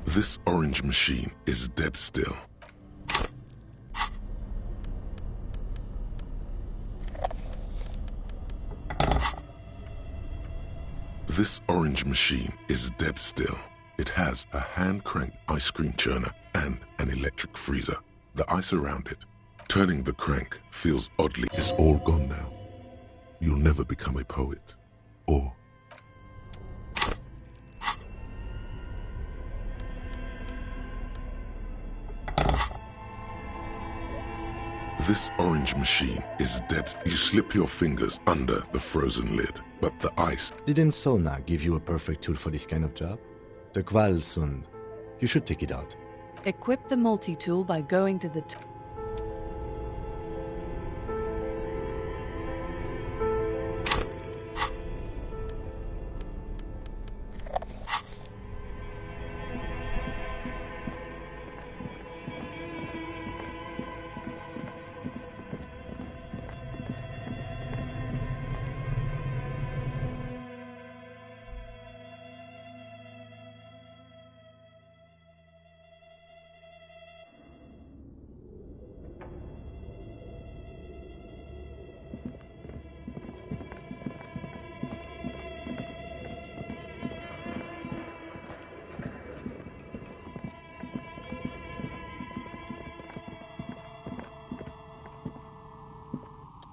This orange machine is dead still. This orange machine is dead still. It has a hand-cranked ice cream churner and an electric freezer. The ice around it, turning the crank, feels oddly. It's all gone now. You'll never become a poet. Or... This orange machine is dead. You slip your fingers under the frozen lid, but the ice... Didn't Sona give you a perfect tool for this kind of job? The Kvalsund. You should take it out. Equip the multi-tool by going to the...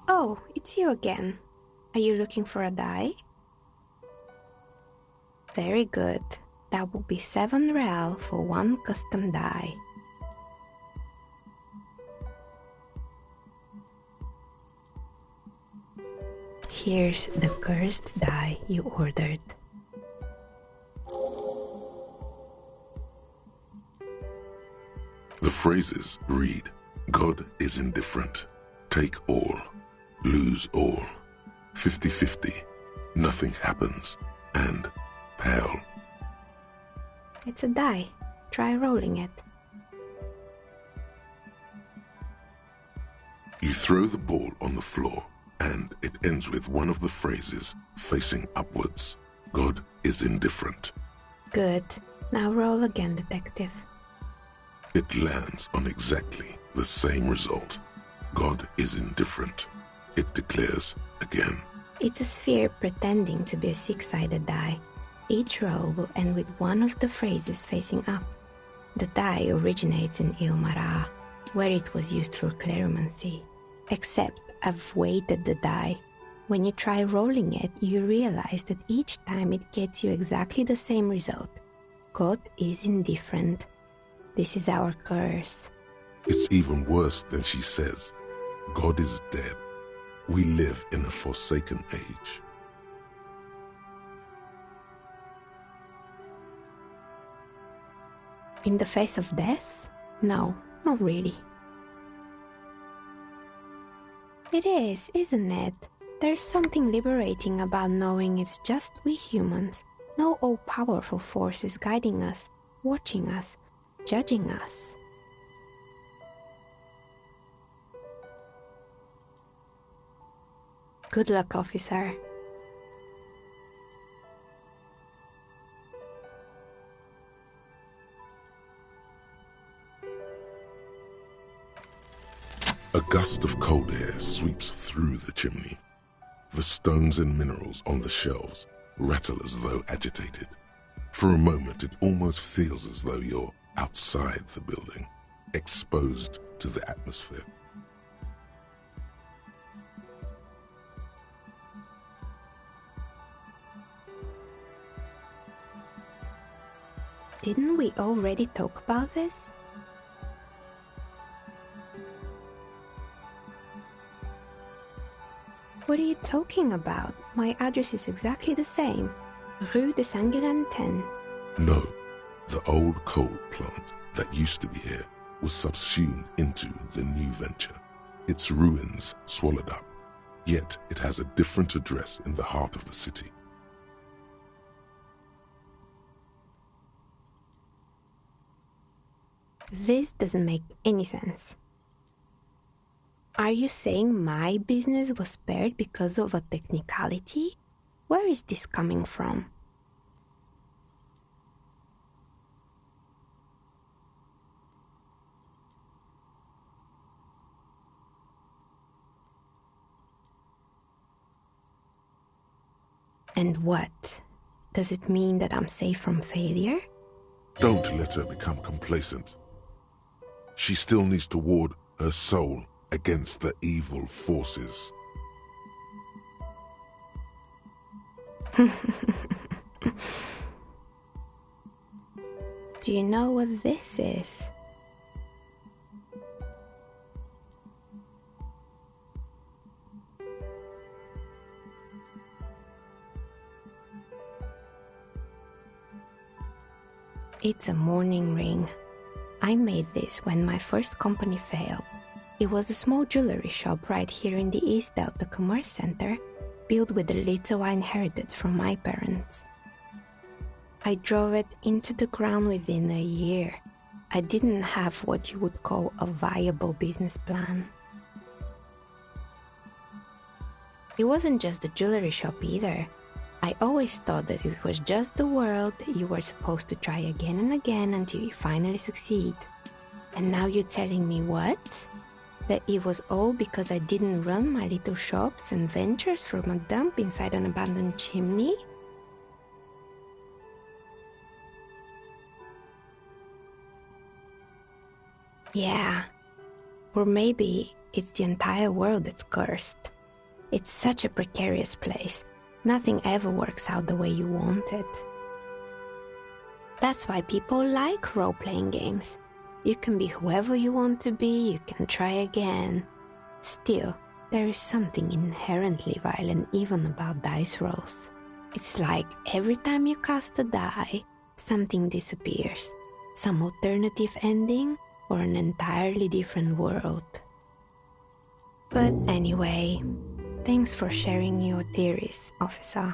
Oh, it's you again. Are you looking for a die? Very good. That will be 7 real for one custom die. Here's the cursed die you ordered. The phrases read, God is indifferent. Take all. Lose all. 50-50. Nothing happens. And pale. It's a die. Try rolling it. You throw the ball on the floor, and it ends with one of the phrases facing upwards. God is indifferent. Good. Now roll again, detective. It lands on exactly the same result. God is indifferent. It declares again. It's a sphere pretending to be a 6-sided die. Each roll will end with one of the phrases facing up. The die originates in Ilmara, where it was used for cleromancy. Except I've weighted the die. When you try rolling it, you realize that each time it gets you exactly the same result. God is indifferent. This is our curse. It's even worse than she says. God is dead. We live in a forsaken age. In the face of death? No, not really. It is, isn't it? There's something liberating about knowing it's just we humans. No all-powerful forces guiding us, watching us, judging us. Good luck, officer. A gust of cold air sweeps through the chimney. The stones and minerals on the shelves rattle as though agitated. For a moment, it almost feels as though you're outside the building, exposed to the atmosphere. Didn't we already talk about this? What are you talking about? My address is exactly the same. Rue de Saint-Guilain 10. No, the old coal plant that used to be here was subsumed into the new venture. Its ruins swallowed up. Yet it has a different address in the heart of the city. This doesn't make any sense. Are you saying my business was spared because of a technicality? Where is this coming from? And what? Does it mean that I'm safe from failure? Don't let her become complacent. She still needs to ward her soul against the evil forces. Do you know what this is? It's a mourning ring. I made this when my first company failed. It was a small jewelry shop right here in the East Delta Commerce Center, built with the little I inherited from my parents. I drove it into the ground within a year. I didn't have what you would call a viable business plan. It wasn't just the jewelry shop either. I always thought that it was just the world, you were supposed to try again and again until you finally succeed. And now you're telling me what? That it was all because I didn't run my little shops and ventures from a dump inside an abandoned chimney? Yeah. Or maybe it's the entire world that's cursed. It's such a precarious place. Nothing ever works out the way you want it. That's why people like role-playing games. You can be whoever you want to be, you can try again. Still, there is something inherently violent even about dice rolls. It's like every time you cast a die, something disappears. Some alternative ending or an entirely different world. But anyway, thanks for sharing your theories, officer.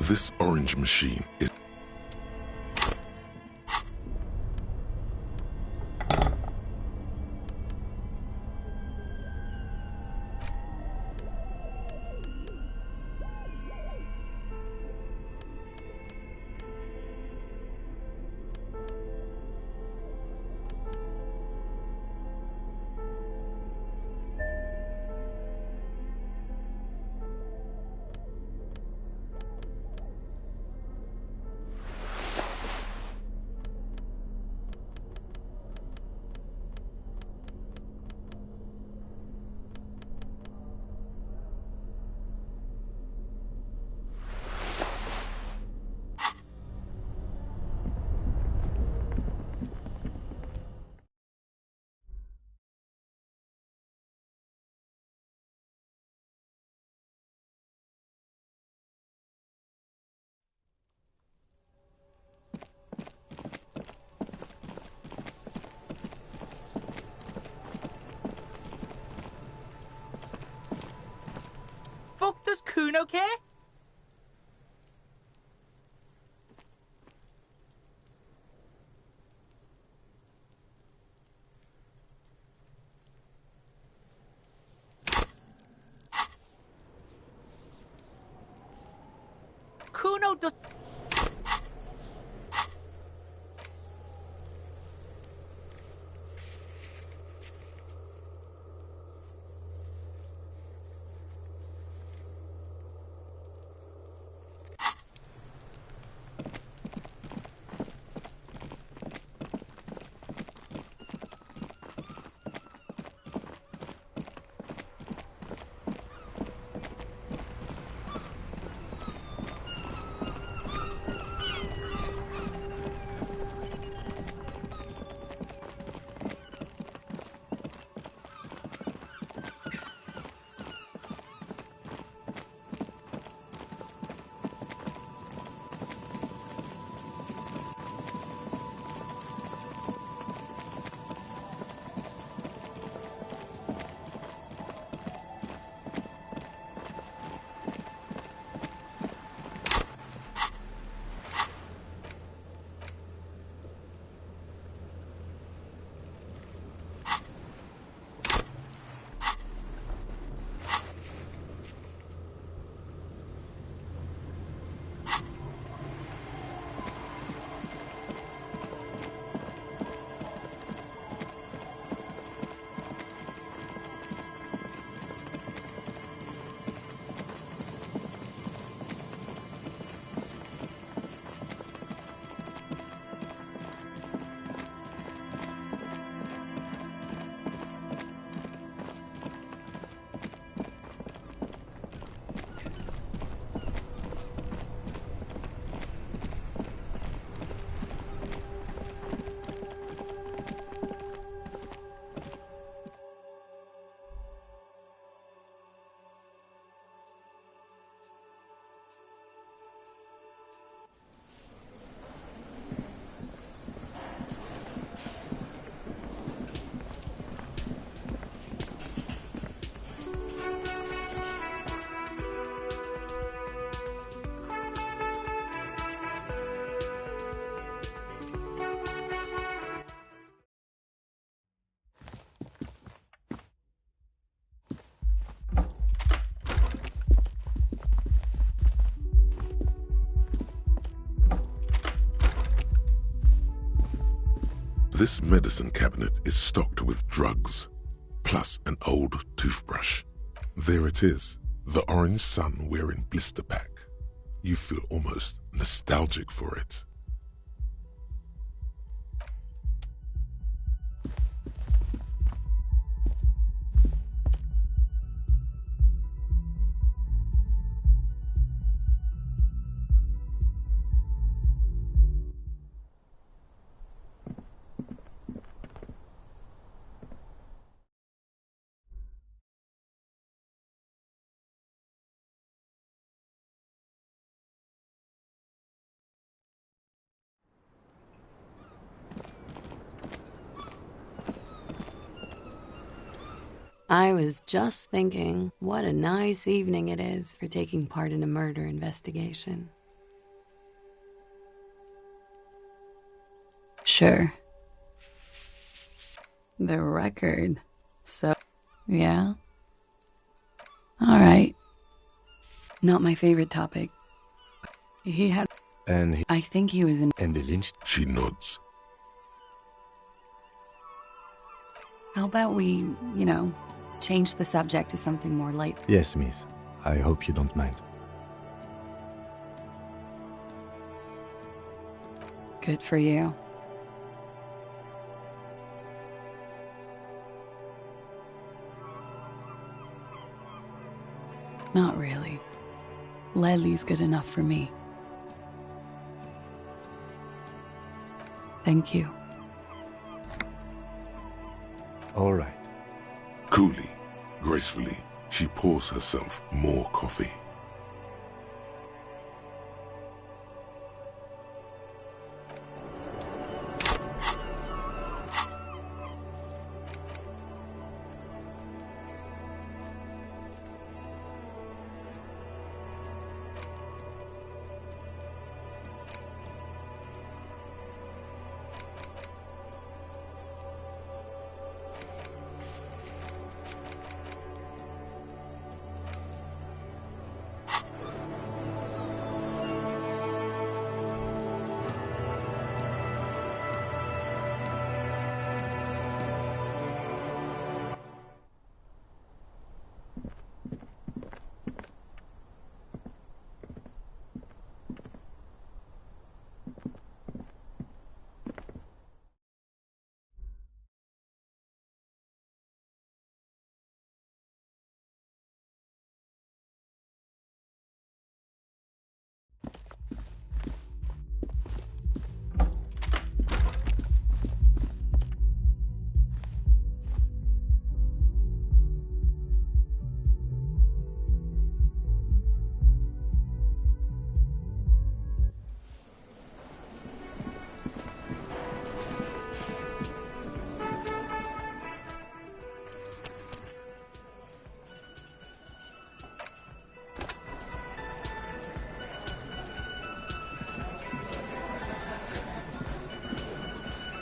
This orange machine is... Fuck, does Kuno care? Kuno does... This medicine cabinet is stocked with drugs, plus an old toothbrush. There it is, the orange sun wearing blister pack. You feel almost nostalgic for it. I was just thinking, what a nice evening it is for taking part in a murder investigation. Sure. The record. So, yeah? Alright. Not my favorite topic. He had... And I think he was in... they lynched? She nods. How about we, change the subject to something more light? Yes, miss. I hope you don't mind. Good for you. Not really. Ledley's good enough for me. Thank you. All right. Coolly, gracefully, she pours herself more coffee.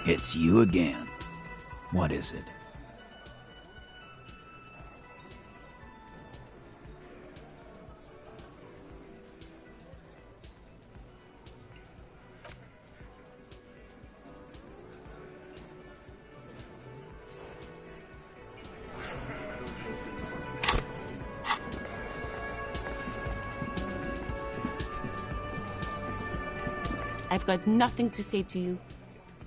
It's you again. What is it? I've got nothing to say to you.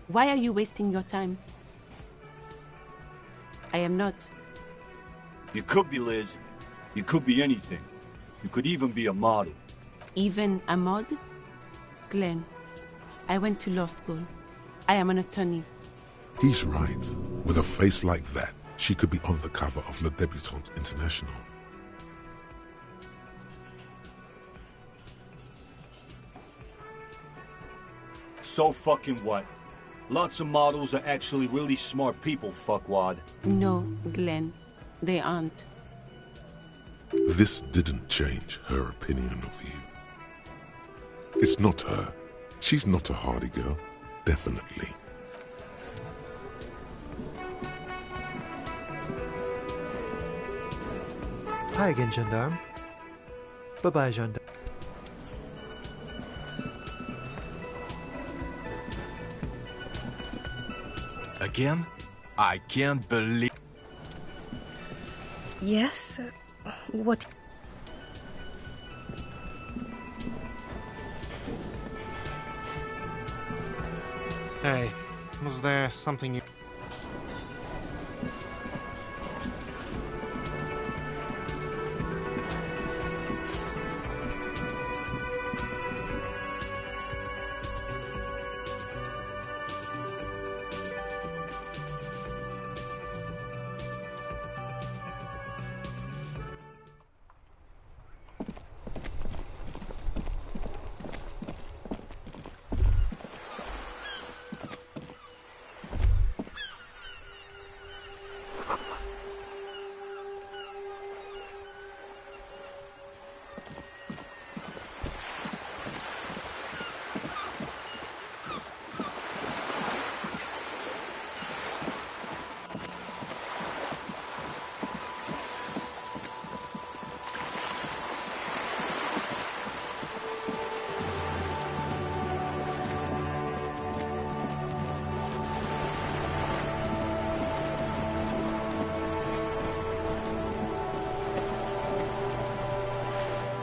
Why are you wasting your time? I am not. You could be Liz. You could be anything. You could even be a model. Even a mod? Glenn, I went to law school. I am an attorney. He's right. With a face like that, she could be on the cover of Le Debutante International. So fucking what? Lots of models are actually really smart people, fuckwad. No, Glenn, they aren't. This didn't change her opinion of you. It's not her. She's not a hardy girl. Definitely. Hi again, Gendarme. Bye-bye, Gendarme. Again? I can't believe... Yes? What? Hey, was there something you...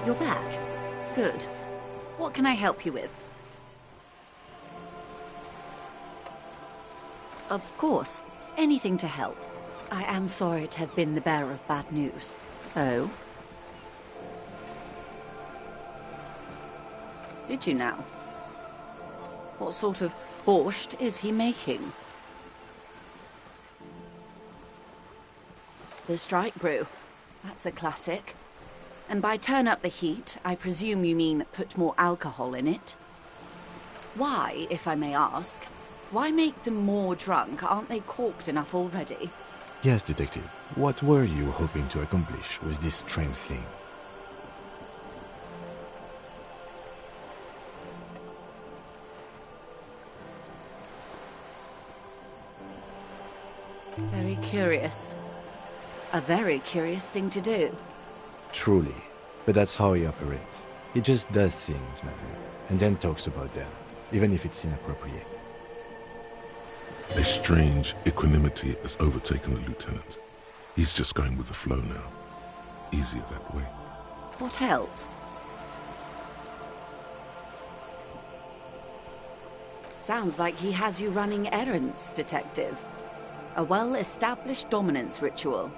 You're back. Good. What can I help you with? Of course. Anything to help. I am sorry to have been the bearer of bad news. Oh? Did you now? What sort of borscht is he making? The strike brew. That's a classic. And by turn up the heat, I presume you mean put more alcohol in it? Why, if I may ask, why make them more drunk? Aren't they corked enough already? Yes, Detective. What were you hoping to accomplish with this strange thing? Very curious. A very curious thing to do. Truly. But that's how he operates. He just does things, man, and then talks about them, even if it's inappropriate. A strange equanimity has overtaken the lieutenant. He's just going with the flow now. Easier that way. What else? Sounds like he has you running errands, Detective. A well-established dominance ritual.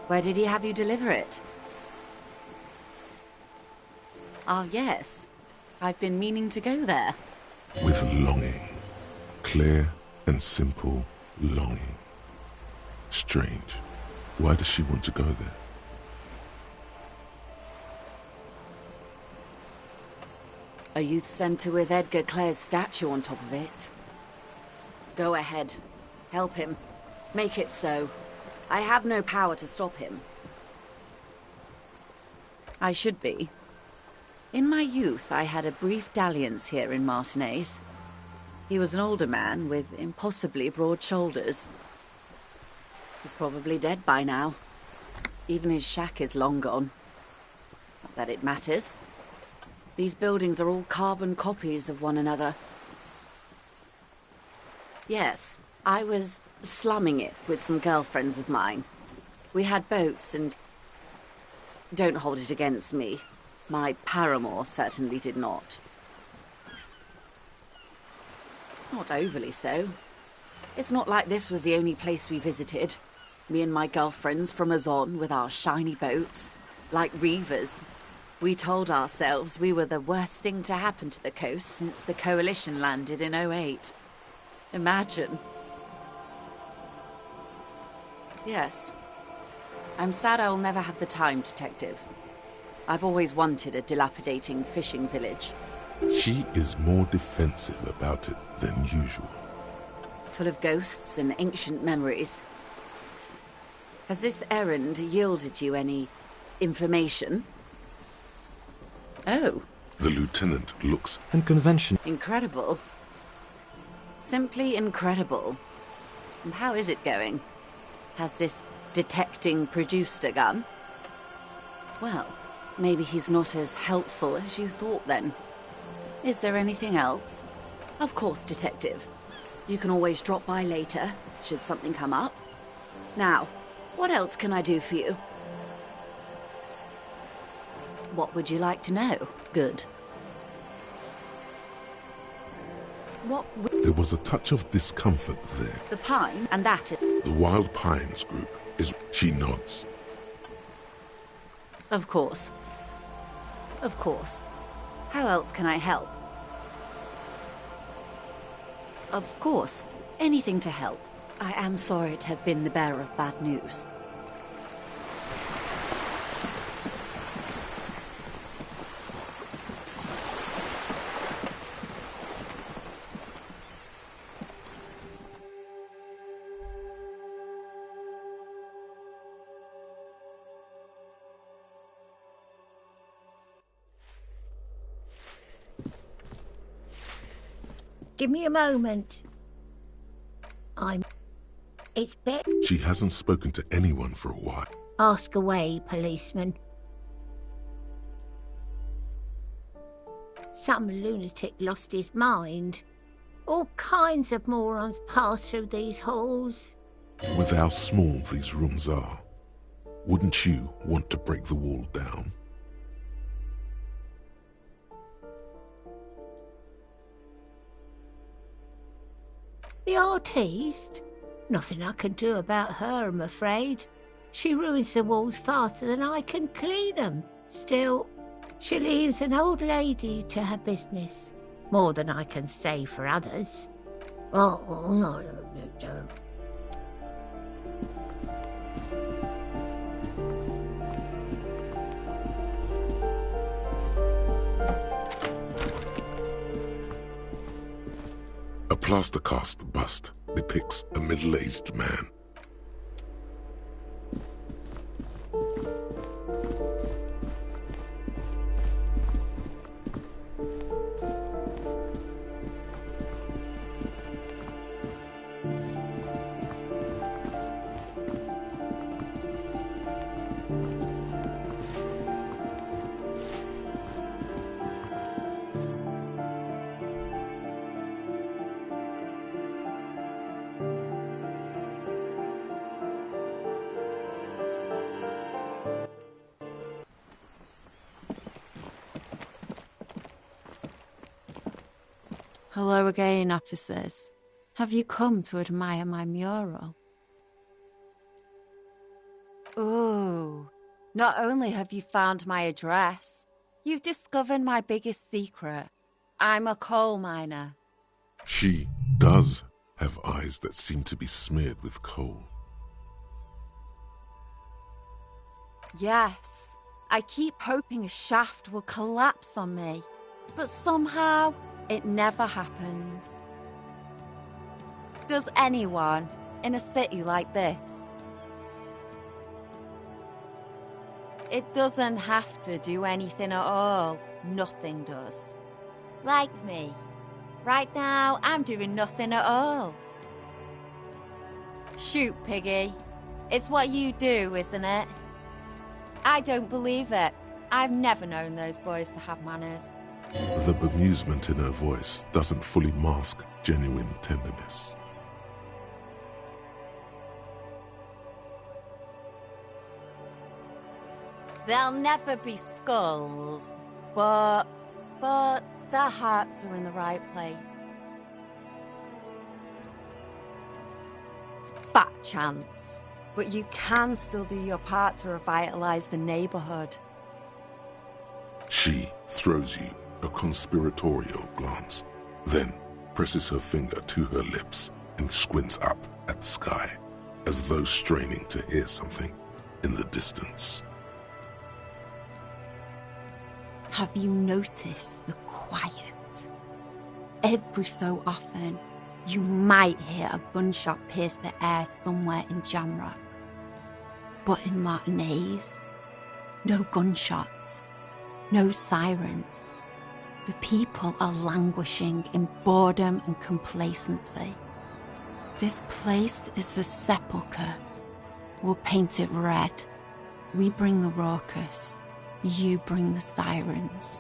Where did he have you deliver it? Ah, yes. I've been meaning to go there. With longing. Clear and simple longing. Strange. Why does she want to go there? A youth centre with Edgar Clare's statue on top of it. Go ahead. Help him. Make it so. I have no power to stop him. I should be. In my youth, I had a brief dalliance here in Martinez. He was an older man with impossibly broad shoulders. He's probably dead by now. Even his shack is long gone. Not that it matters. These buildings are all carbon copies of one another. Yes, I was slumming it with some girlfriends of mine. We had boats and... Don't hold it against me. My paramour certainly did not. Not overly so. It's not like this was the only place we visited. Me and my girlfriends from Azon with our shiny boats. Like reavers. We told ourselves we were the worst thing to happen to the coast since the Coalition landed in '08. Imagine. Yes. I'm sad I'll never have the time, Detective. I've always wanted a dilapidating fishing village. She is more defensive about it than usual. Full of ghosts and ancient memories. Has this errand yielded you any information? Oh. The lieutenant looks unconventional. Incredible. Simply incredible. And how is it going? Has this detecting produced a gun? Well, maybe he's not as helpful as you thought then. Is there anything else? Of course, Detective. You can always drop by later, should something come up. Now, what else can I do for you? What would you like to know? Good. There was a touch of discomfort there. The pine, and that is... The Wild Pines group is... She nods. Of course. Of course. How else can I help? Of course. Anything to help. I am sorry to have been the bearer of bad news. Give me a moment. It's Bet. She hasn't spoken to anyone for a while. Ask away, policeman. Some lunatic lost his mind. All kinds of morons pass through these halls. With how small these rooms are, wouldn't you want to break the wall down? The artiste? Nothing I can do about her, I'm afraid. She ruins the walls faster than I can clean them. Still, she leaves an old lady to her business. More than I can say for others. Oh, no. A plaster cast bust depicts a middle-aged man. Hello again, officers. Have you come to admire my mural? Ooh, not only have you found my address, you've discovered my biggest secret. I'm a coal miner. She does have eyes that seem to be smeared with coal. Yes, I keep hoping a shaft will collapse on me, but somehow it never happens. Does anyone in a city like this? It doesn't have to do anything at all. Nothing does. Like me. Right now, I'm doing nothing at all. Shoot, Piggy. It's what you do, isn't it? I don't believe it. I've never known those boys to have manners. The bemusement in her voice doesn't fully mask genuine tenderness. There'll never be skulls, but their hearts are in the right place. Fat chance, but you can still do your part to revitalize the neighborhood. She throws you a conspiratorial glance, then presses her finger to her lips and squints up at the sky, as though straining to hear something in the distance. Have you noticed the quiet? Every so often, you might hear a gunshot pierce the air somewhere in Jamrock. But in Martinez, no gunshots, no sirens. The people are languishing in boredom and complacency. This place is a sepulchre. We'll paint it red. We bring the raucous. You bring the sirens.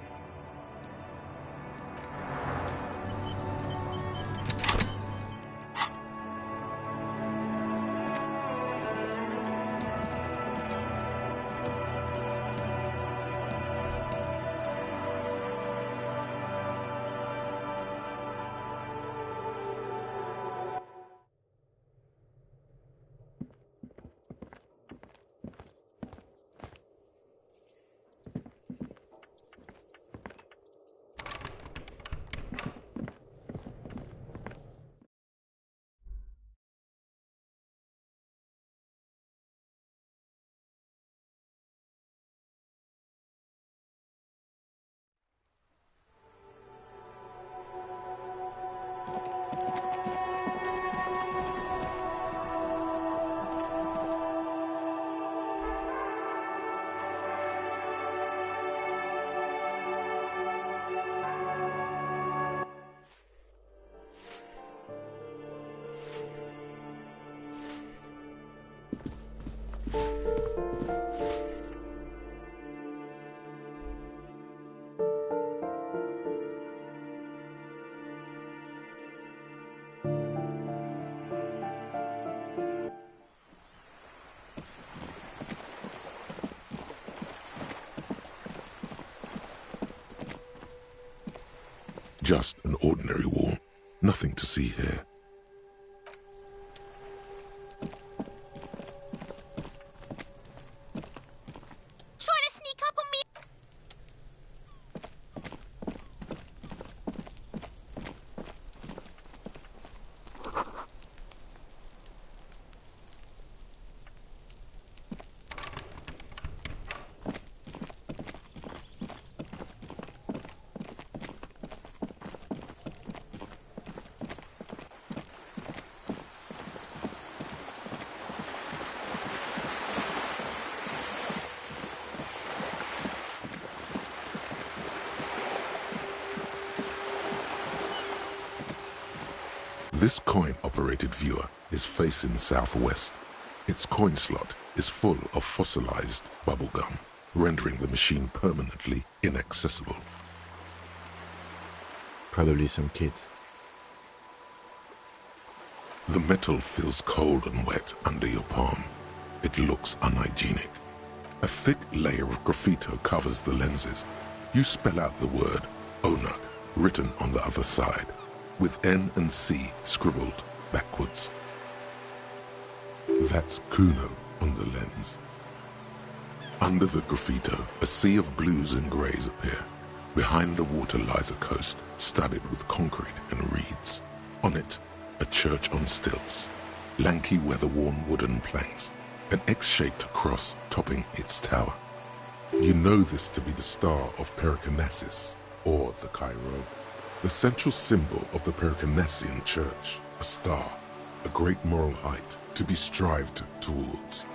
Just an ordinary wall, nothing to see here. This coin-operated viewer is facing southwest. Its coin slot is full of fossilized bubblegum, rendering the machine permanently inaccessible. Probably some kids. The metal feels cold and wet under your palm. It looks unhygienic. A thick layer of graffito covers the lenses. You spell out the word Onuk written on the other side, with N and C scribbled backwards. That's Kuno on the lens. Under the graffito, a sea of blues and greys appear. Behind the water lies a coast studded with concrete and reeds. On it, a church on stilts, lanky weather-worn wooden planks, an X-shaped cross topping its tower. You know this to be the Star of Pericanasis, or the Cairo, the central symbol of the Pericanassian Church, a star, a great moral height to be strived towards.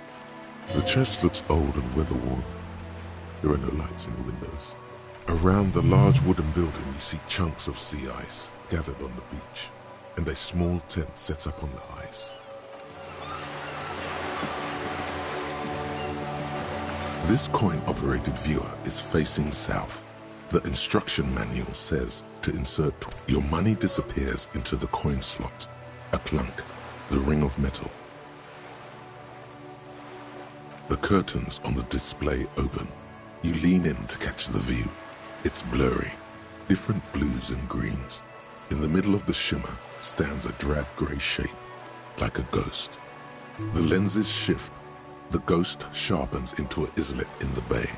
The church looks old and weather-worn. There are no lights in the windows. Around the large wooden building you see chunks of sea ice gathered on the beach, and a small tent set up on the ice. This coin-operated viewer is facing south. The instruction manual says to insert your money disappears into the coin slot, a clunk, the ring of metal. The curtains on the display open. You lean in to catch the view. It's blurry, different blues and greens. In the middle of the shimmer stands a drab grey shape, like a ghost. The lenses shift. The ghost sharpens into an islet in the bay.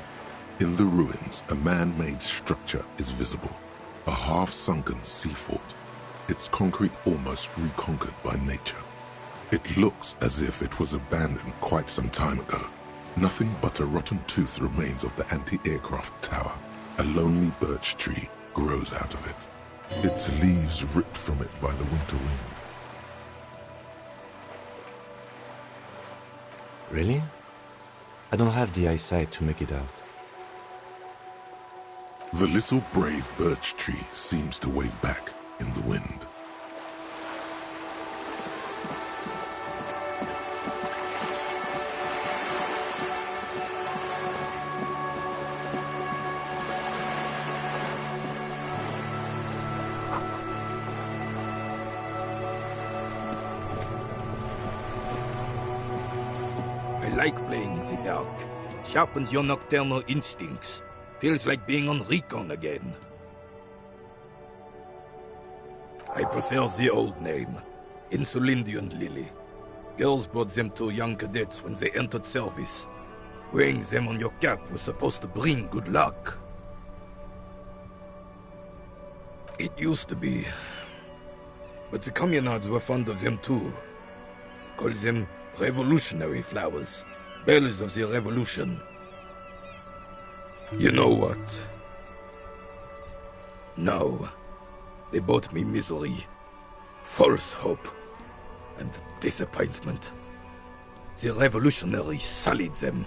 In the ruins, a man-made structure is visible, a half-sunken sea fort, its concrete almost reconquered by nature. It looks as if it was abandoned quite some time ago. Nothing but a rotten tooth remains of the anti-aircraft tower. A lonely birch tree grows out of it, its leaves ripped from it by the winter wind. Really? I don't have the eyesight to make it out. The little brave birch tree seems to wave back in the wind. I like playing in the dark. Sharpens your nocturnal instincts. Feels like being on recon again. I prefer the old name, Insulindian Lily. Girls bought them to young cadets when they entered service. Wearing them on your cap was supposed to bring good luck. It used to be. But the communards were fond of them too. Call them revolutionary flowers. Bells of the revolution. You know what? No. They brought me misery, false hope, and disappointment. The revolutionaries sullied them.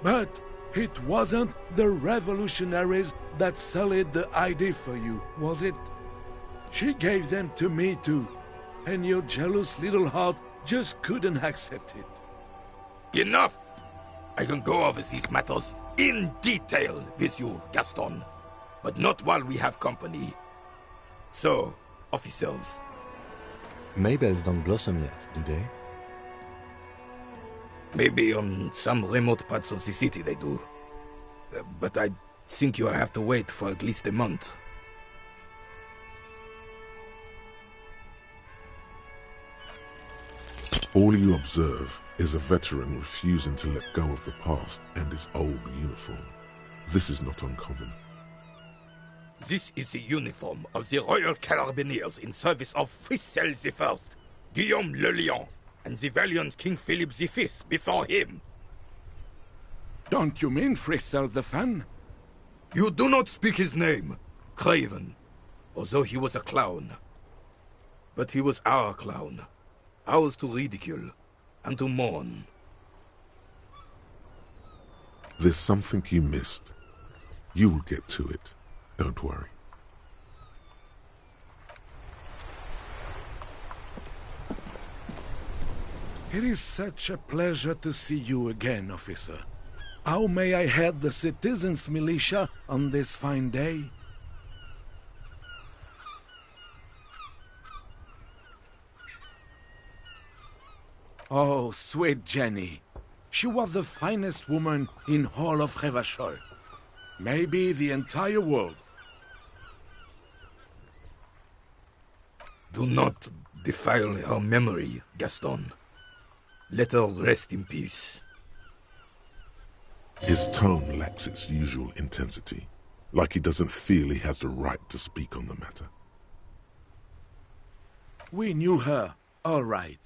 But it wasn't the revolutionaries that sullied the ID for you, was it? She gave them to me too, and your jealous little heart just couldn't accept it. Enough! I can go over these matters in detail with you, Gaston. But not while we have company. So, officers. Maybells don't blossom yet, do they? Maybe on some remote parts of the city they do. But I think you'll have to wait for at least a month. All you observe is a veteran refusing to let go of the past and his old uniform. This is not uncommon. This is the uniform of the Royal Carabiniers in service of Frissel I, Guillaume le Lion, and the valiant King Philip V before him. Don't you mean Frissel the Fan? You do not speak his name, Craven, although he was a clown. But he was our clown, ours to ridicule and to mourn. There's something you missed. You will get to it. Don't worry. It is such a pleasure to see you again, officer. How may I head the citizens' militia on this fine day? Oh, sweet Jenny. She was the finest woman in all of Revachol. Maybe the entire world. Do not defile her memory, Gaston. Let her rest in peace. His tone lacks its usual intensity, like he doesn't feel he has the right to speak on the matter. We knew her, all right.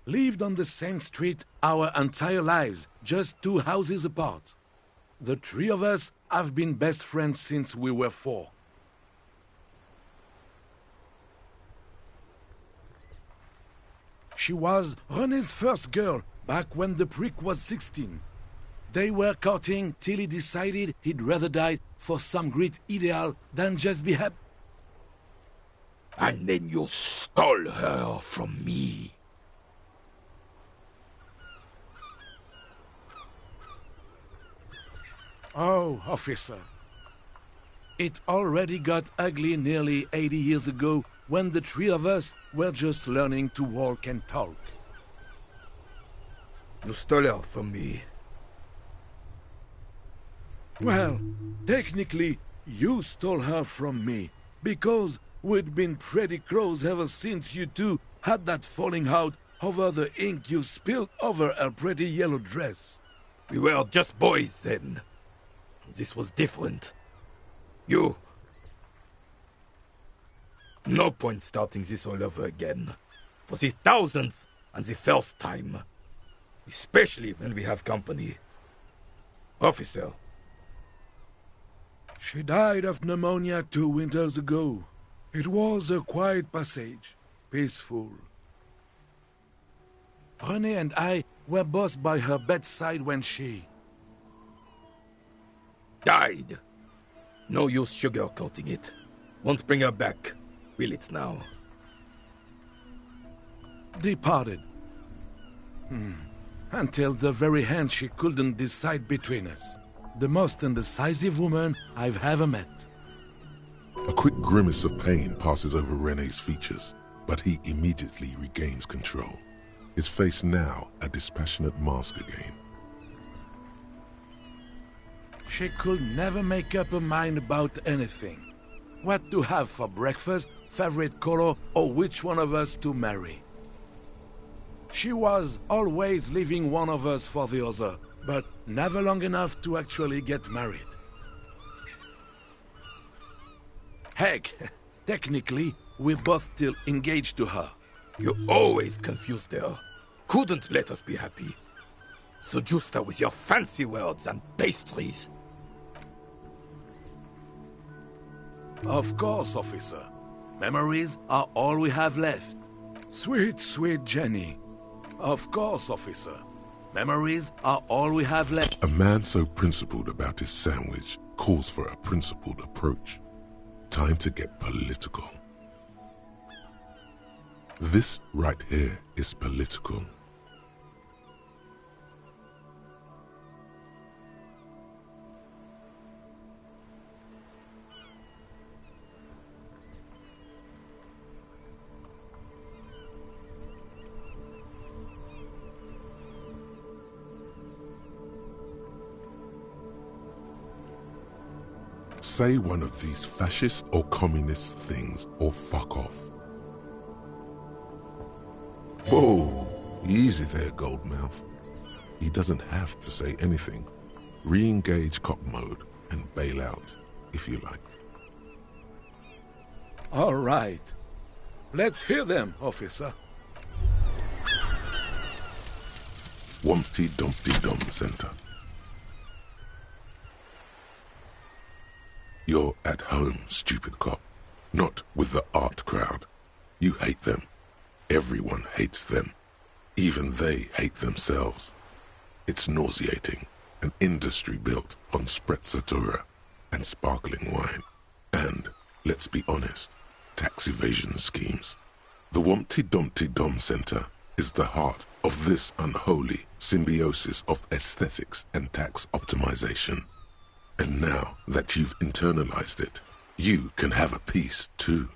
Lived on the same street our entire lives, just 2 houses apart. The 3 of us have been best friends since we were 4. She was René's first girl, back when the prick was 16. They were courting till he decided he'd rather die for some great ideal than just be happy. And then you stole her from me. Oh, officer. It already got ugly nearly 80 years ago when the 3 of us were just learning to walk and talk. You stole her from me. Well, technically, you stole her from me, because we'd been pretty close ever since you two had that falling out over the ink you spilled over her pretty yellow dress. We were just boys then. This was different. You... No point starting this all over again. For the 1000th and the first time. Especially when we have company. Officer. She died of pneumonia 2 winters ago. It was a quiet passage. Peaceful. René and I were both by her bedside when she... died. No use sugarcoating it. Won't bring her back. Will it now? Departed. Until the very end she couldn't decide between us. The most indecisive woman I've ever met. A quick grimace of pain passes over René's features, but he immediately regains control. His face now a dispassionate mask again. She could never make up her mind about anything. What to have for breakfast, favorite color, or which one of us to marry. She was always leaving one of us for the other, but never long enough to actually get married. Heck, technically, we're both still engaged to her. You always confused her. Couldn't let us be happy. Seduced her with your fancy words and pastries. Of course, officer. Memories are all we have left. Sweet, sweet Jenny. Of course, officer. Memories are all we have left. A man so principled about his sandwich calls for a principled approach. Time to get political. This right here is political. Say one of these fascist or communist things or fuck off. Whoa, easy there, Goldmouth. He doesn't have to say anything. Re-engage cop mode and bail out, if you like. All right. Let's hear them, officer. Wumpty Dumpty Dum Center. You're at home, stupid cop. Not with the art crowd. You hate them. Everyone hates them. Even they hate themselves. It's nauseating. An industry built on sprezzatura and sparkling wine. And, let's be honest, tax evasion schemes. The Wumpty Dumpty Dum Center is the heart of this unholy symbiosis of aesthetics and tax optimization. And now that you've internalized it, you can have a piece too.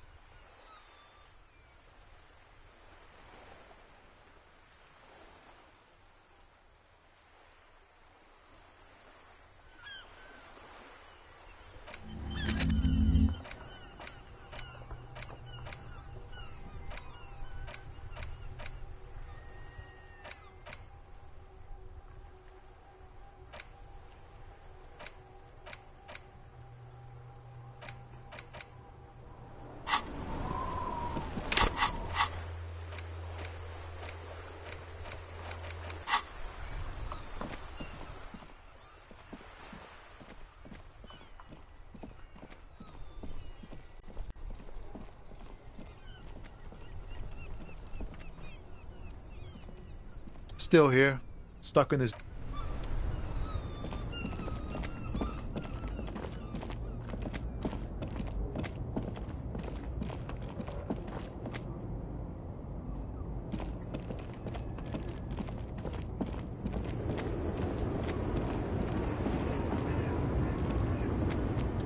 Still here, stuck in this.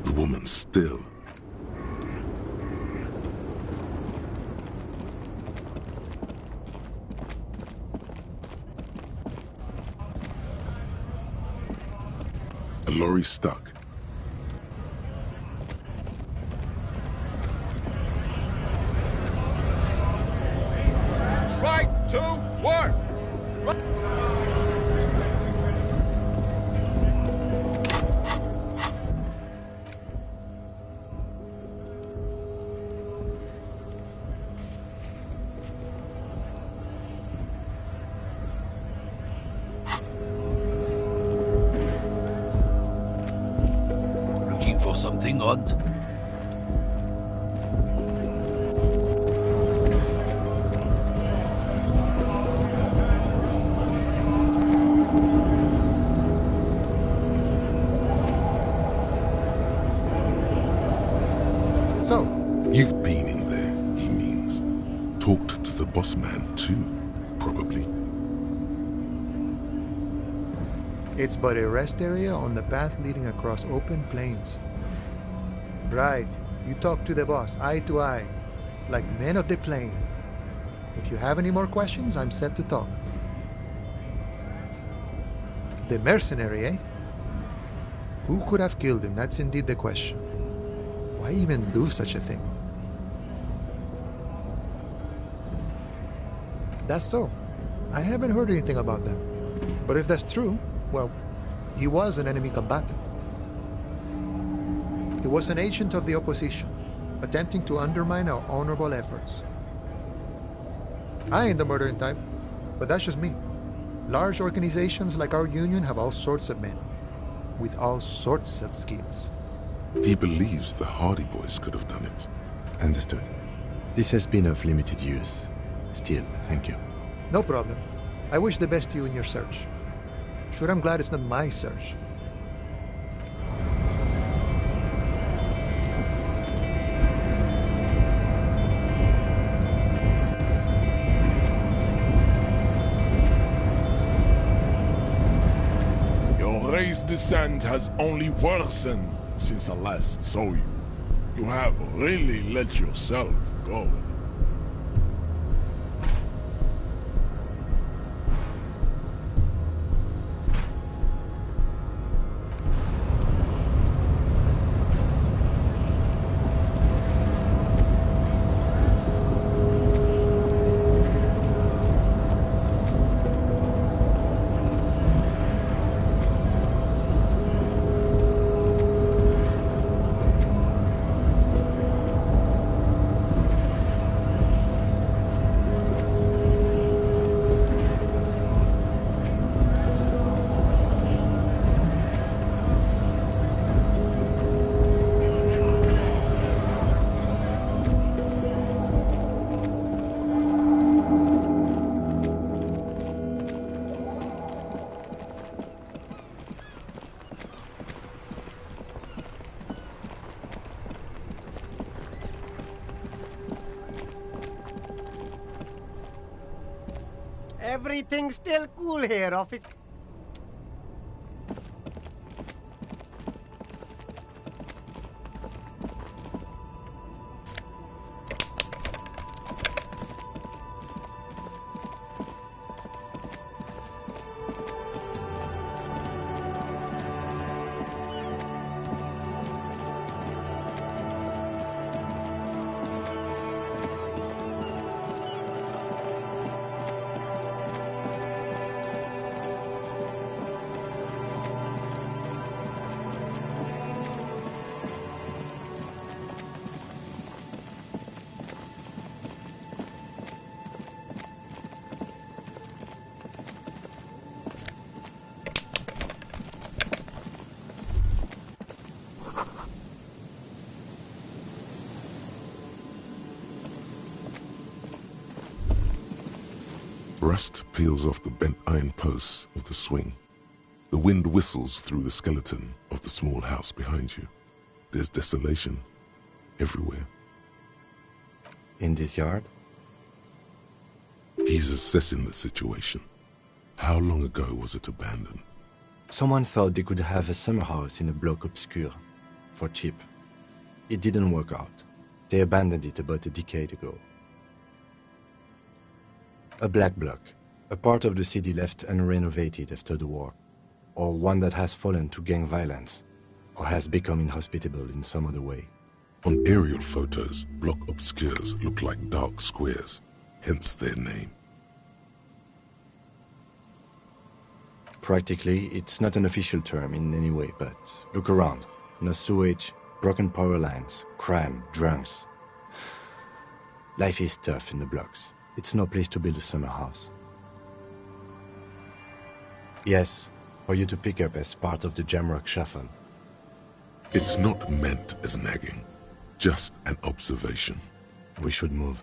The woman still. A lorry stuck. Right to work! Looking for something odd? So, You've been in there, he means. Talked to the boss man too, probably. it's but a rest area on the path leading across open plains. Right, you talk to the boss, eye to eye, like men of the plain. If you have any more questions, I'm set to talk. The mercenary, eh? Who could have killed him? That's indeed the question. Why even do such a thing? That's so. I haven't heard anything about that. But if that's true, well, he was an enemy combatant. He was an agent of the opposition, attempting to undermine our honorable efforts. I ain't the murdering type, but that's just me. Large organizations like our union have all sorts of men, with all sorts of skills. He believes the Hardy Boys could have done it. Understood. This has been of limited use. Still, thank you. No problem. I wish the best to you in your search. Sure, I'm glad it's not my search. Your race descent has only worsened since I last saw you. You have really let yourself go. Everything's still cool here, officer. Rust peels off the bent iron posts of the swing. The wind whistles through the skeleton of the small house behind you. There's desolation everywhere. In this yard? He's assessing the situation. How long ago was it abandoned? Someone thought they could have a summer house in a bloc obscur, for cheap. It didn't work out. They abandoned it about a decade ago. A black bloc, a part of the city left unrenovated after the war, or one that has fallen to gang violence, or has become inhospitable in some other way. On aerial photos, block obscures look like dark squares, hence their name. Practically, it's not an official term in any way, but look around. No sewage, broken power lines, crime, drunks. Life is tough in the blocks. It's no place to build a summer house. Yes, for you to pick up as part of the Jamrock shuffle. It's not meant as nagging, just an observation. We should move.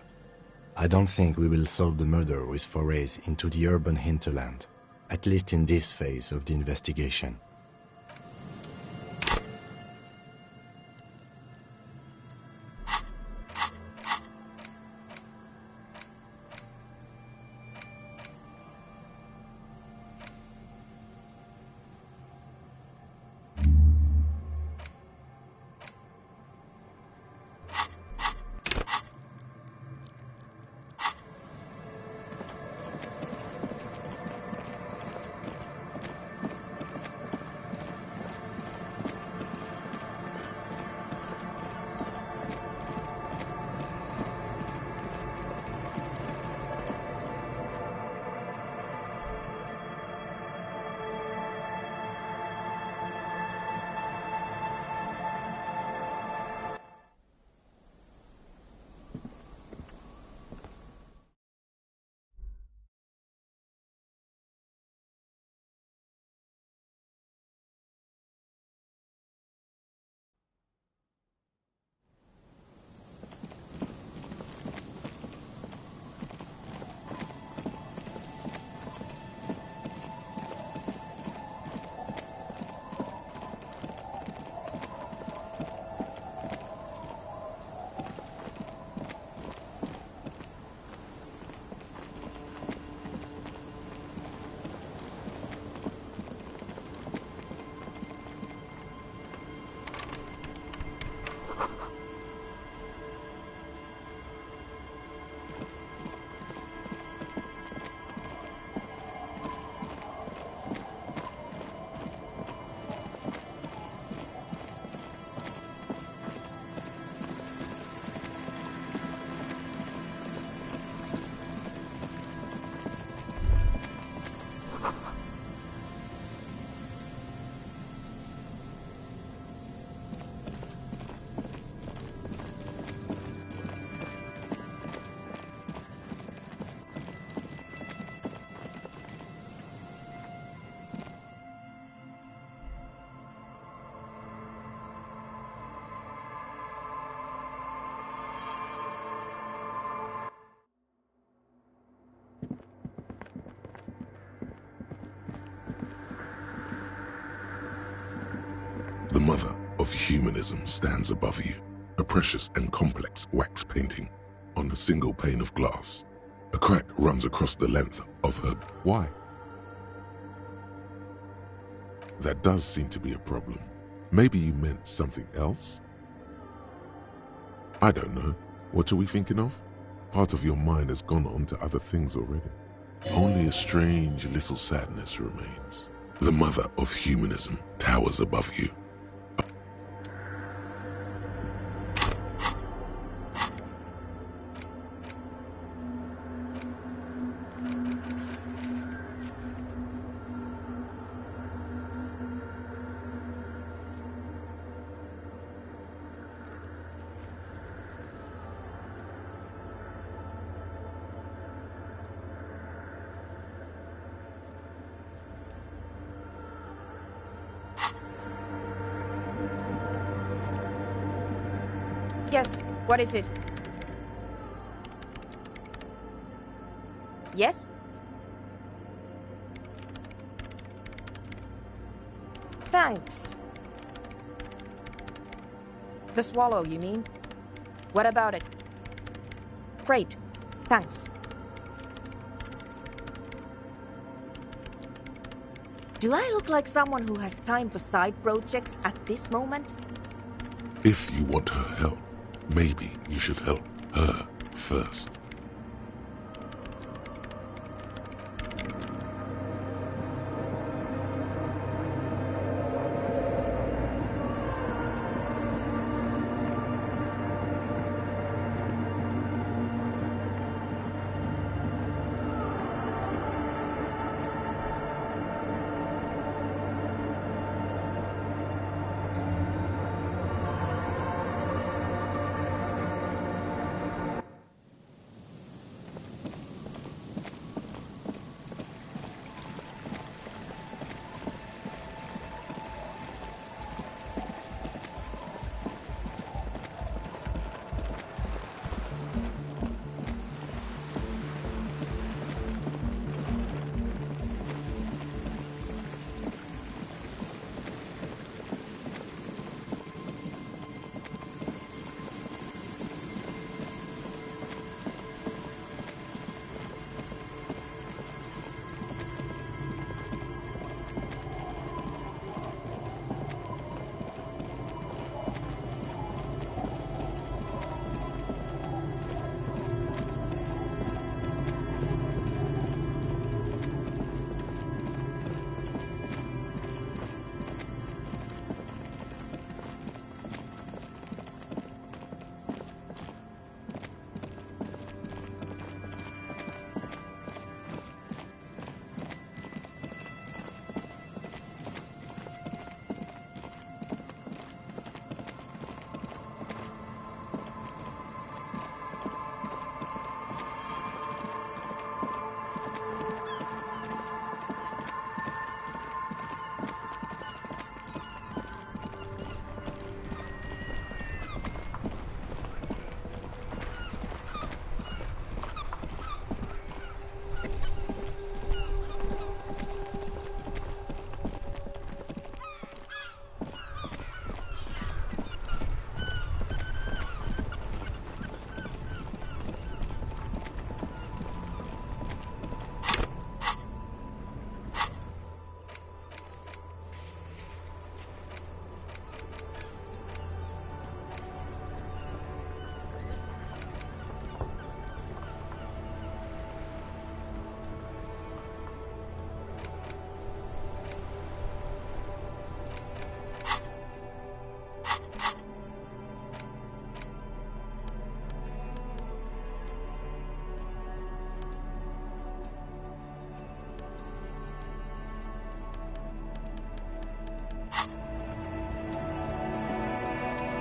I don't think we will solve the murder with forays into the urban hinterland, at least in this phase of the investigation. The mother of humanism stands above you, a precious and complex wax painting on a single pane of glass. A crack runs across the length of her. Why? That does seem to be a problem. Maybe you meant something else? I don't know. What are we thinking of? Part of your mind has gone on to other things already. Only a strange little sadness remains. The mother of humanism towers above you. Yes, what is it? Yes? Thanks. The swallow, you mean? What about it? Great. Thanks. Do I look like someone who has time for side projects at this moment? If you want her help, maybe you should help her first.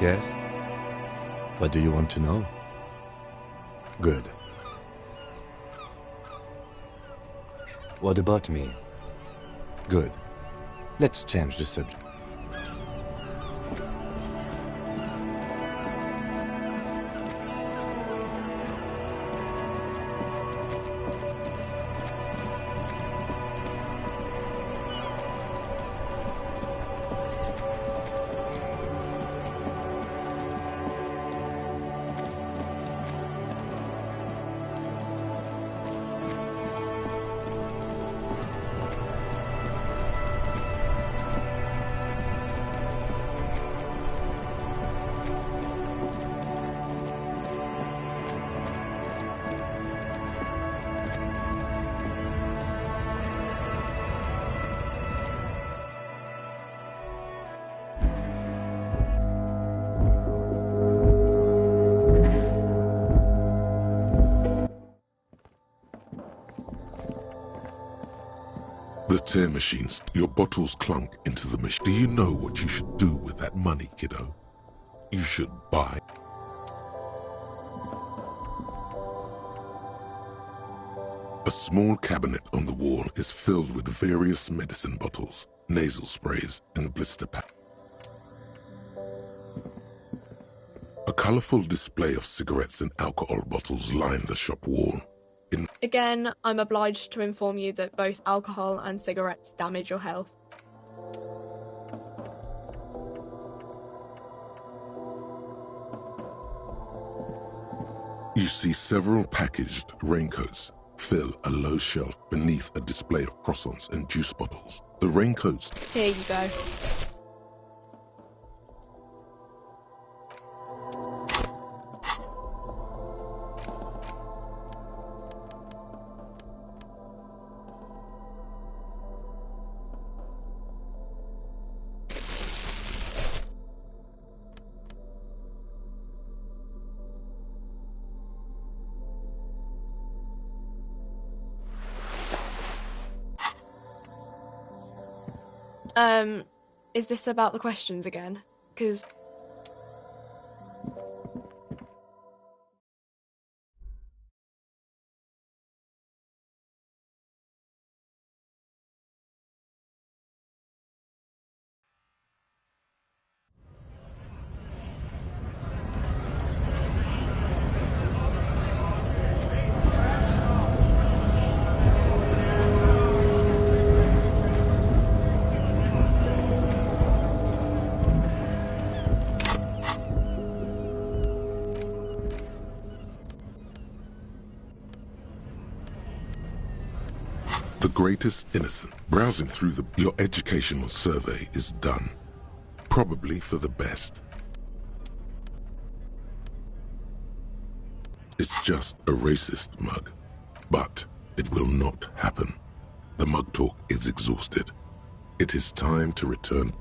Yes? What do you want to know? Good. What about me? Good. Let's change the subject. tear machines. Your bottles clunk into the machine. Do you know what you should do with that money, kiddo? You should buy. A small cabinet on the wall is filled with various medicine bottles, nasal sprays, and blister packs. A colorful display of cigarettes and alcohol bottles line the shop wall. Again, I'm obliged to inform you that both alcohol and cigarettes damage your health. You see several packaged raincoats fill a low shelf beneath a display of croissants and juice bottles. The raincoats... Here you go. Is this about the questions again? Because... The greatest innocent. Browsing through your educational survey is done. Probably for the best. It's just a racist mug. But it will not happen. The mug talk is exhausted. It is time to return.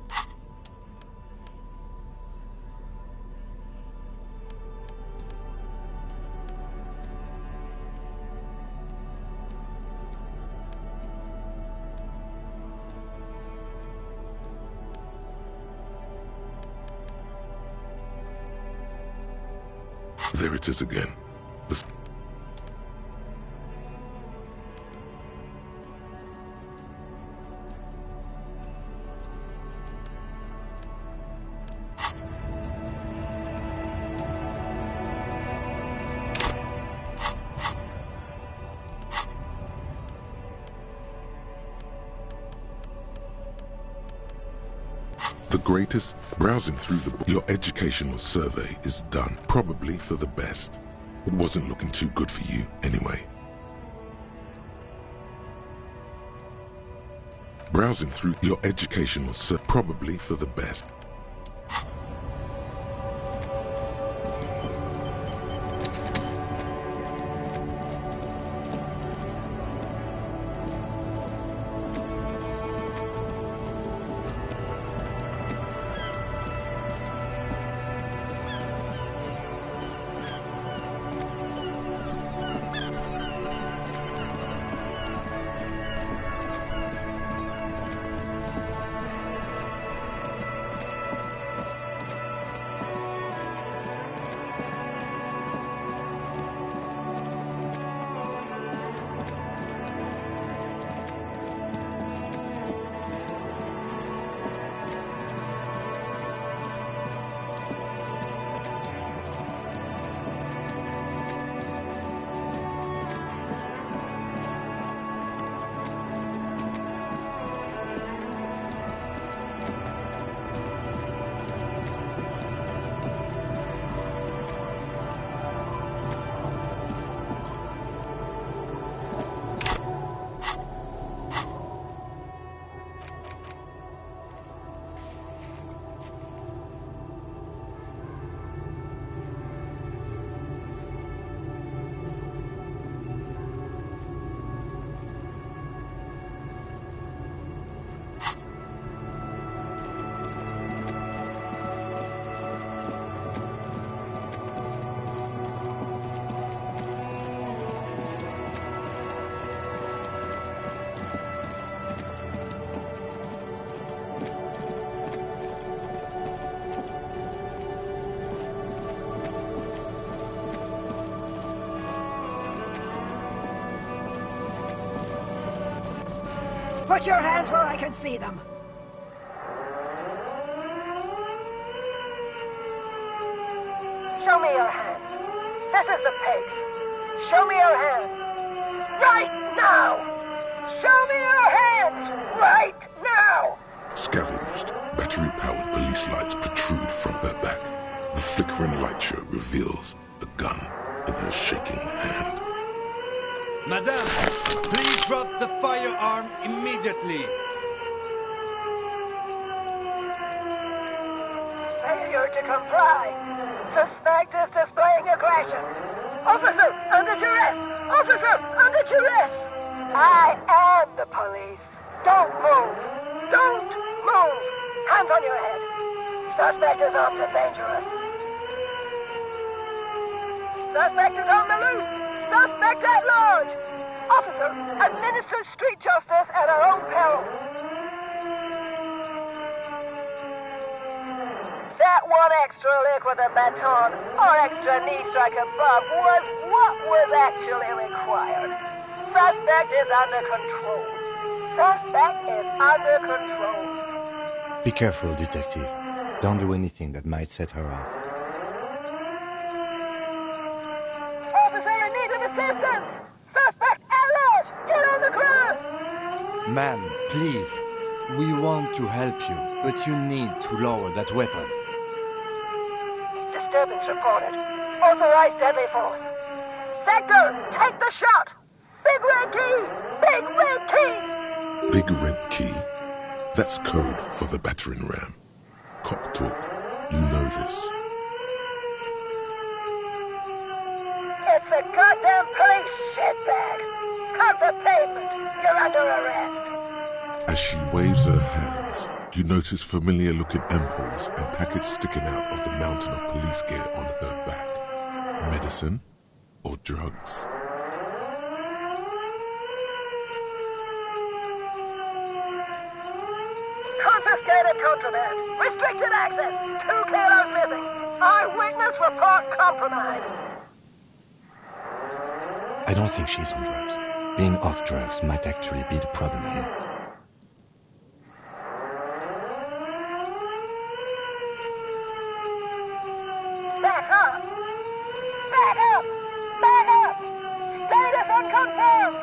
There it is again. The greatest. Browsing through your educational survey is done. Probably for the best. It wasn't looking too good for you anyway. Browsing through your educational survey. Probably for the best. Put your hands where I can see them. Show me your hands. This is the pigs. Show me your hands. Right now! Show me your hands! Right now! Scavenged, battery-powered police lights protrude from her back. The flickering light show reveals a gun in her shaking hand. Madame, please drop the firearm immediately. Failure to comply. Suspect is displaying aggression. Officer, under duress! Officer, under duress! I am the police. Don't move. Don't move. Hands on your head. Suspect is armed and dangerous. Suspect is on the loose. Suspect at large. Officer, administer street justice at our own peril. That one extra lick with a baton or extra knee strike above was what was actually required. Suspect is under control. Suspect is under control. Be careful, detective. Don't do anything that might set her off. Officer in need of assistance! Suspect at large! Get on the ground! Ma'am, please. We want to help you, but you need to lower that weapon. Disturbance reported. Authorized deadly force. Sector, take the shot! Big red key! Big red key! Big red key. That's code for the battering ram. Cop talk. You know this. It's a goddamn police shitbag! Cut the pavement! You're under arrest! As she waves her hands, you notice familiar-looking ampoules and packets sticking out of the mountain of police gear on her back. Medicine or drugs? Confiscated contraband! Restricted access! 2 kilos missing! Eyewitness report compromised! I don't think she's on drugs. Being off drugs might actually be the problem here. Back up! Back up! Back up! Status unconfirmed!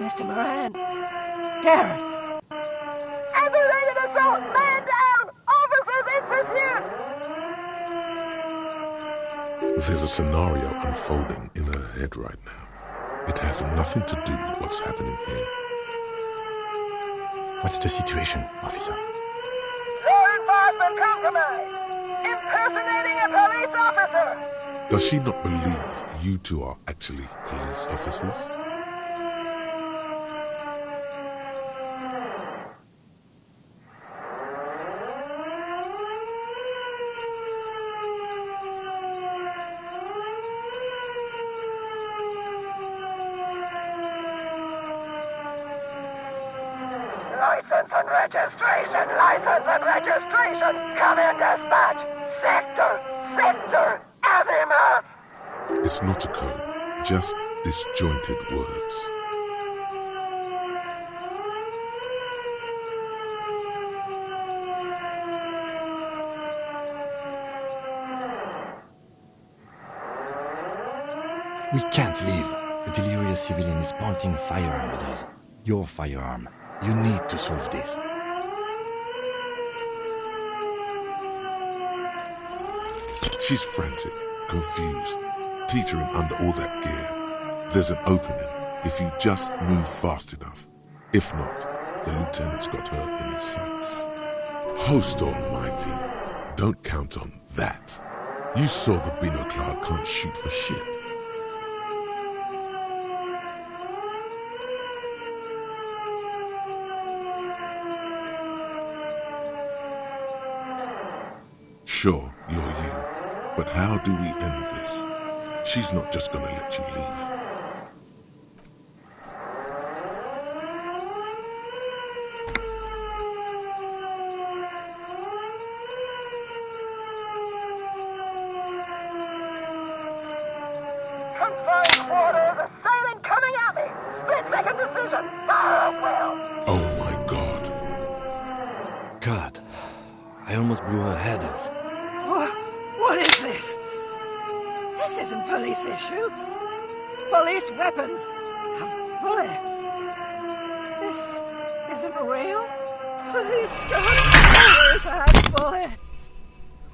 Mr. Moran. Gareth! Aggravated assault! Man down! Officers in pursuit! There's a scenario unfolding in her head right now. It has nothing to do with what's happening here. What's the situation, officer? Law enforcement compromised! Impersonating a police officer! Does she not believe you two are actually police officers? License and registration! License and registration! Come in, dispatch! Sector! Azimuth! It's not a code, just disjointed words. We can't leave. The delirious civilian is pointing a firearm at us. Your firearm. You need to solve this. She's frantic, confused, teetering under all that gear. There's an opening if you just move fast enough. If not, the lieutenant's got her in his sights. Host almighty, don't count on that. You saw the Binoclad can't shoot for shit. Sure, you're you, but how do we end this? She's not just gonna let you leave. second decision. Well. Oh my God. God, I almost blew her head off. What is this? This isn't police issue. Police weapons have bullets. This isn't real. Police guns always have bullets.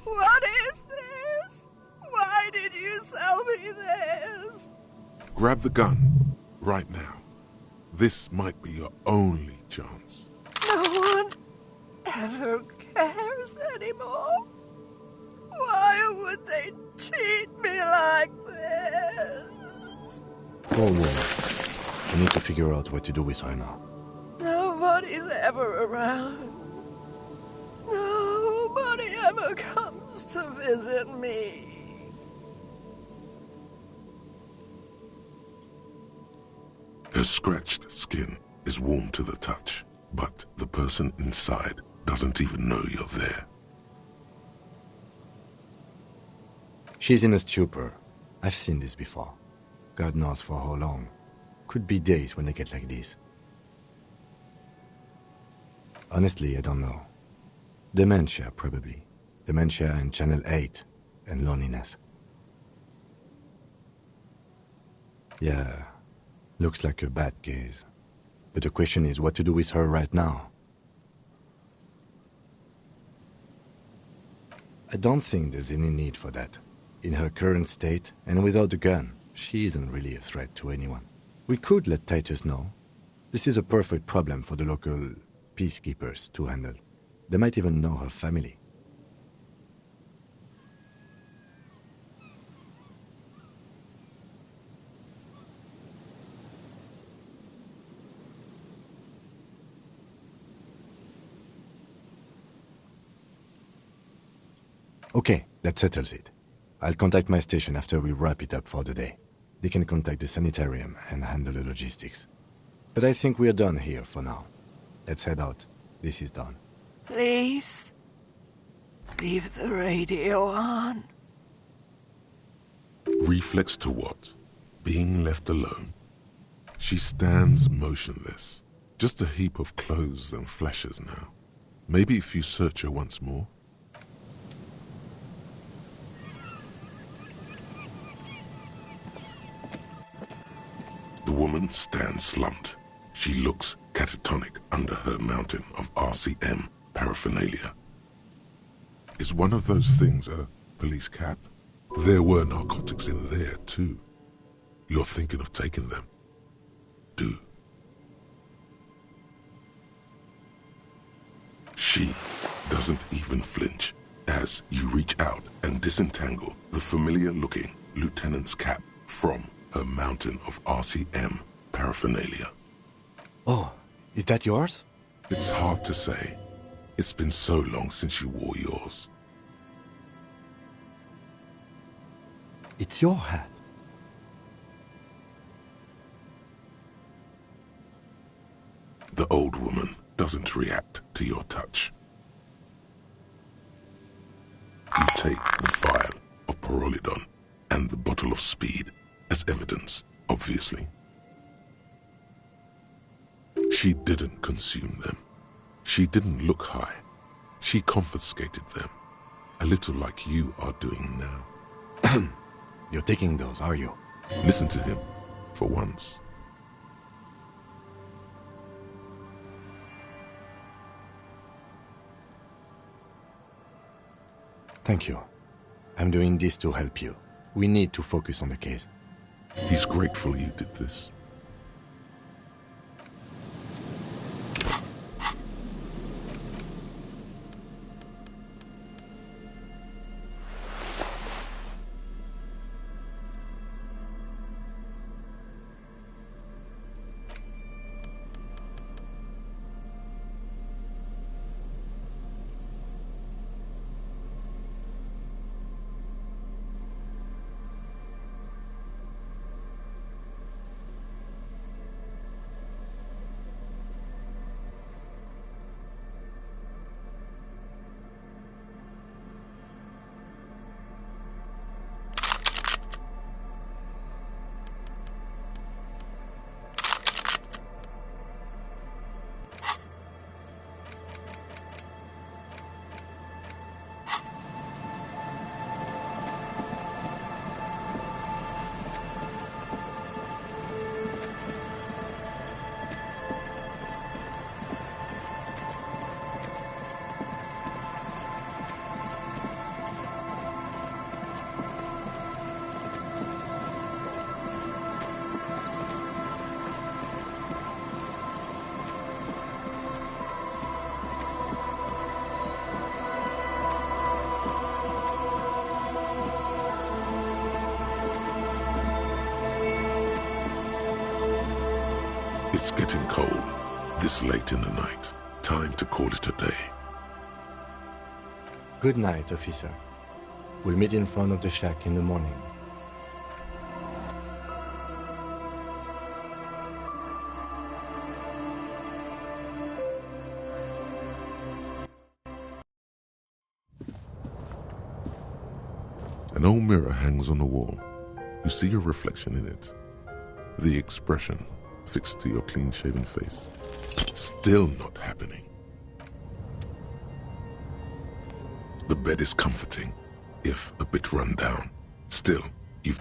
What is this? Why did you sell me this? Grab the gun, right now. This might be your only chance. No one ever cares anymore. Why would they treat me like this? Poor woman. We need to figure out what to do with her now. Nobody's ever around. Nobody ever comes to visit me. Her scratched skin is warm to the touch, but the person inside doesn't even know you're there. She's in a stupor. I've seen this before. God knows for how long. Could be days when they get like this. Honestly, I don't know. Dementia, probably. Dementia and Channel 8, and loneliness. Yeah, looks like a bad case. But the question is what to do with her right now. I don't think there's any need for that. In her current state, and without the gun, she isn't really a threat to anyone. We could let Titus know. This is a perfect problem for the local peacekeepers to handle. They might even know her family. Okay, that settles it. I'll contact my station after we wrap it up for the day. They can contact the sanitarium and handle the logistics. But I think we're done here for now. Let's head out. This is done. Please, leave the radio on. Reflex to what? Being left alone? She stands motionless, just a heap of clothes and fleshes now. Maybe if you search her once more. The woman stands slumped. She looks catatonic under her mountain of RCM paraphernalia. Is one of those things a police cap? There were narcotics in there too. You're thinking of taking them. Do. She doesn't even flinch as you reach out and disentangle the familiar-looking lieutenant's cap from her mountain of RCM paraphernalia. Oh, is that yours? It's hard to say. It's been so long since you wore yours. It's your hat. The old woman doesn't react to your touch. You take the vial of Pyrrolidon and the bottle of speed as evidence, obviously. She didn't consume them. She didn't look high. She confiscated them, a little like you are doing now. You're taking those, are you? Listen to him, for once. Thank you. I'm doing this to help you. We need to focus on the case. He's grateful you did this. It's getting cold, this late in the night. Time to call it a day. Good night, officer. We'll meet in front of the shack in the morning. An old mirror hangs on the wall. You see your reflection in it. The expression fixed to your clean-shaven face. Still not happening. The bed is comforting, if a bit run down. Still, you've...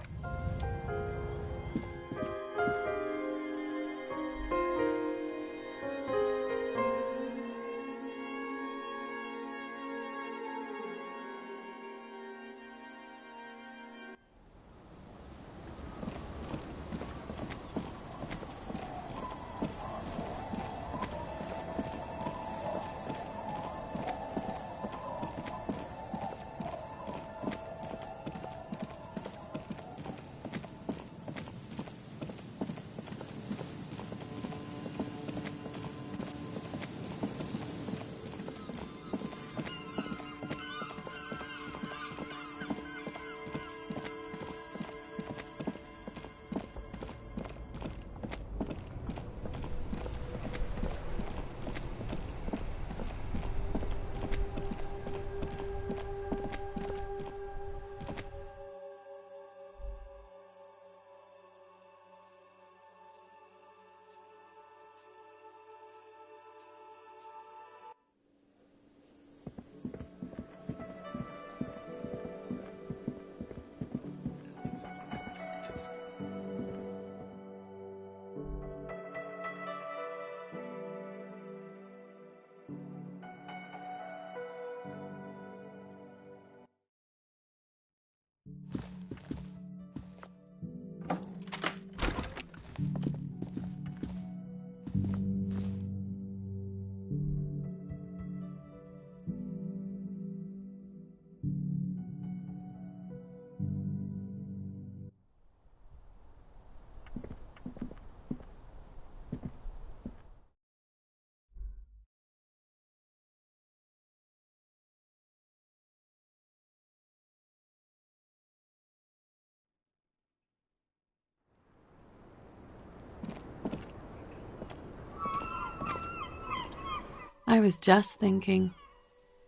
I was just thinking,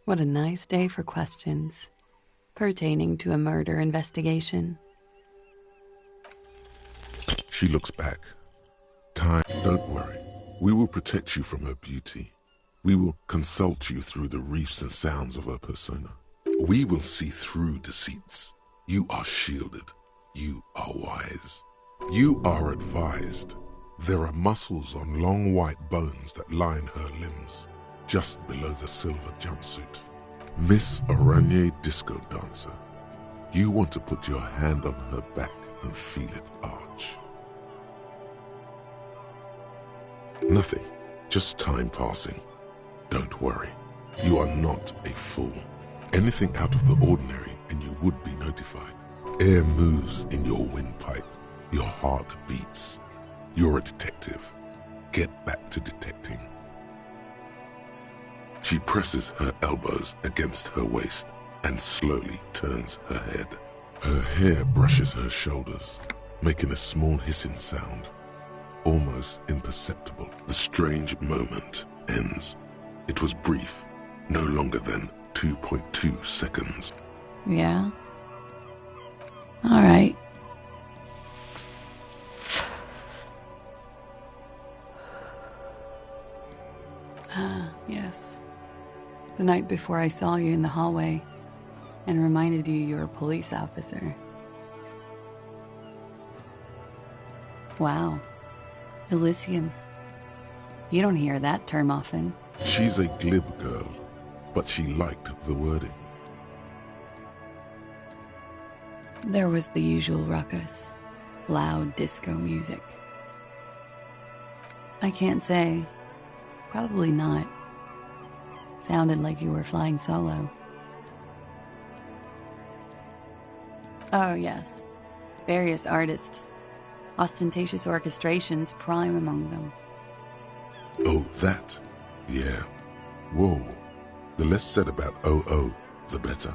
what a nice day for questions pertaining to a murder investigation. She looks back. Time, don't worry. We will protect you from her beauty. We will consult you through the reefs and sounds of her persona. We will see through deceits. You are shielded. You are wise. You are advised. There are muscles on long white bones that line her limbs, just below the silver jumpsuit. Miss Araignée Disco Dancer. You want to put your hand on her back and feel it arch. Nothing, just time passing. Don't worry, you are not a fool. Anything out of the ordinary and you would be notified. Air moves in your windpipe. Your heart beats. You're a detective. Get back to detecting. She presses her elbows against her waist and slowly turns her head. Her hair brushes her shoulders, making a small hissing sound, almost imperceptible. The strange moment ends. It was brief, no longer than 2.2 seconds. Yeah? All right. Yes. The night before I saw you in the hallway and reminded you you're a police officer. Wow. Elysium. You don't hear that term often. She's a glib girl, but she liked the wording. There was the usual ruckus. Loud disco music. I can't say. Probably not. Sounded like you were flying solo. Oh, yes. Various artists. Ostentatious orchestrations prime among them. Oh, that? Yeah. Whoa. The less said about OO, the better.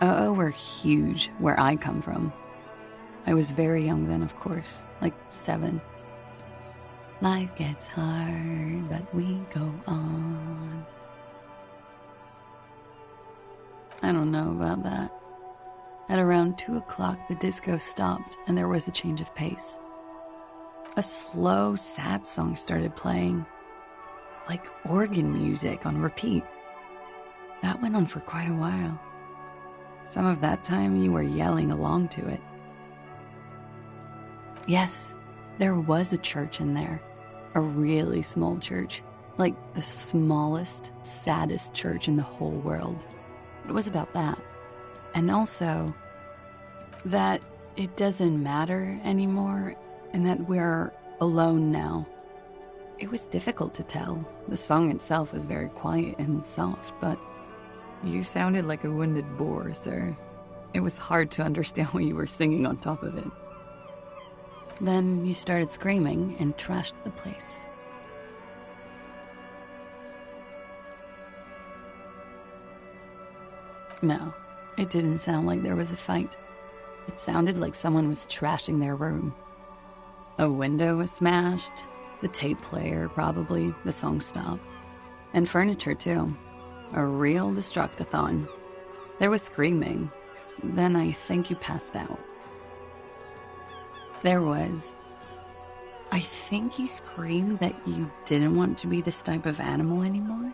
OO were huge where I come from. I was very young then, of course, like 7. Life gets hard, but we go on. I don't know about that. At around 2 o'clock, the disco stopped and there was a change of pace. A slow, sad song started playing, like organ music on repeat. That went on for quite a while. Some of that time you were yelling along to it. Yes, there was a church in there. A really small church. Like the smallest, saddest church in the whole world. It was about that. And also, that it doesn't matter anymore, and that we're alone now. It was difficult to tell. The song itself was very quiet and soft, but you sounded like a wounded boar, sir. It was hard to understand what you were singing on top of it. Then you started screaming and trashed the place. No, it didn't sound like there was a fight. It sounded like someone was trashing their room. A window was smashed, the tape player probably, the song stopped. And furniture too. A real destructathon. There was screaming. Then I think you passed out. There was. I think you screamed that you didn't want to be this type of animal anymore.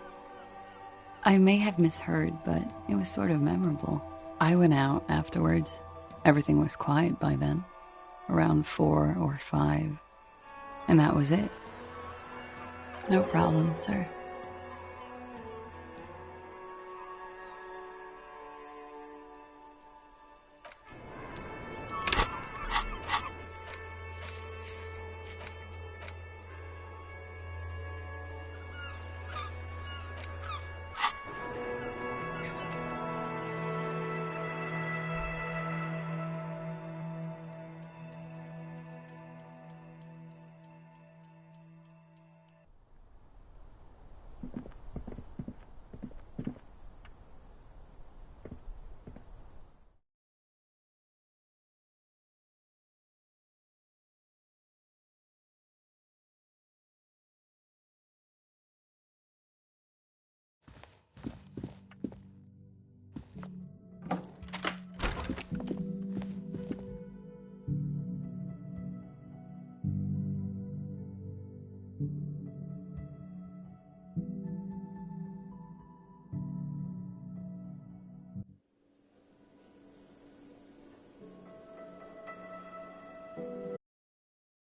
I may have misheard, but it was sort of memorable. I went out afterwards. Everything was quiet by then. Around 4 or 5. And that was it. No problem, sir.